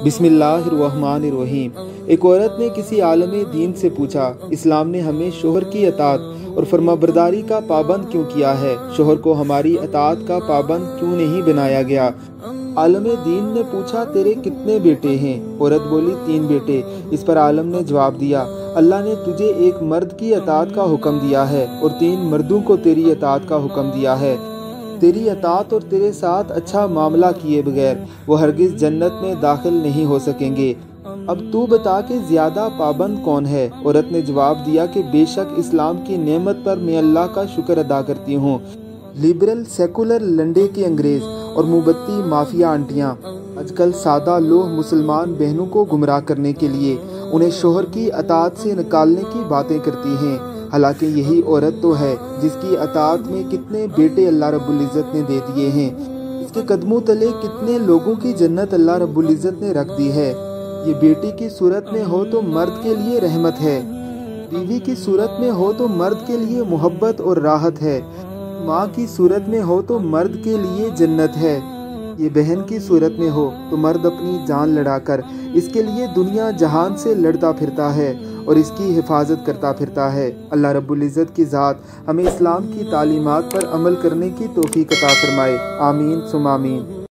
बिस्मिल्लाहिर्रहमानिर्रहीम। एक औरत ने किसी आलम दीन से पूछा, इस्लाम ने हमें शोहर की अतात और फरमाबरदारी का पाबंद क्यों किया है? शोहर को हमारी अतात का पाबंद क्यों नहीं बनाया गया? आलम दीन ने पूछा, तेरे कितने बेटे हैं? औरत बोली, 3 बेटे। इस पर आलम ने जवाब दिया, अल्लाह ने तुझे एक मर्द की अतात का हुक्म दिया है और 3 मर्दों को तेरी अतात का हुक्म दिया है। तेरी अतात और तेरे साथ अच्छा मामला किए बगैर वो हरगिज जन्नत में दाखिल नहीं हो सकेंगे। अब तू बता कि ज्यादा पाबंद कौन है? औरत ने जवाब दिया कि बेशक इस्लाम की नेमत पर मैं अल्लाह का शुक्र अदा करती हूँ। लिबरल सेकुलर लंडे के अंग्रेज और मुबत्ती माफिया आंटियाँ आजकल सादा लोह मुसलमान बहनों को गुमराह करने के लिए उन्हें शोहर की अतात से निकालने की बातें करती हैं। हालांकि यही औरत तो है जिसकी अतात में कितने बेटे अल्लाह रब्बुल इज़्ज़त ने दे दिए हैं। इसके कदमों तले कितने लोगों की जन्नत अल्लाह रब्बुल इज़्ज़त ने रख दी है। ये बेटी की सूरत में हो तो मर्द के लिए रहमत है, बीवी की सूरत में हो तो मर्द के लिए मोहब्बत और राहत है, माँ की सूरत में हो तो मर्द के लिए जन्नत है, ये बहन की सूरत में हो तो मर्द अपनी जान लड़ाकर इसके लिए दुनिया जहान से लड़ता फिरता है और इसकी हिफाजत करता फिरता है। अल्लाह रब्बुल इज़्ज़त की ज़ात हमें इस्लाम की तालीमात पर अमल करने की तौफीक अता फरमाए। आमीन सुम आमीन।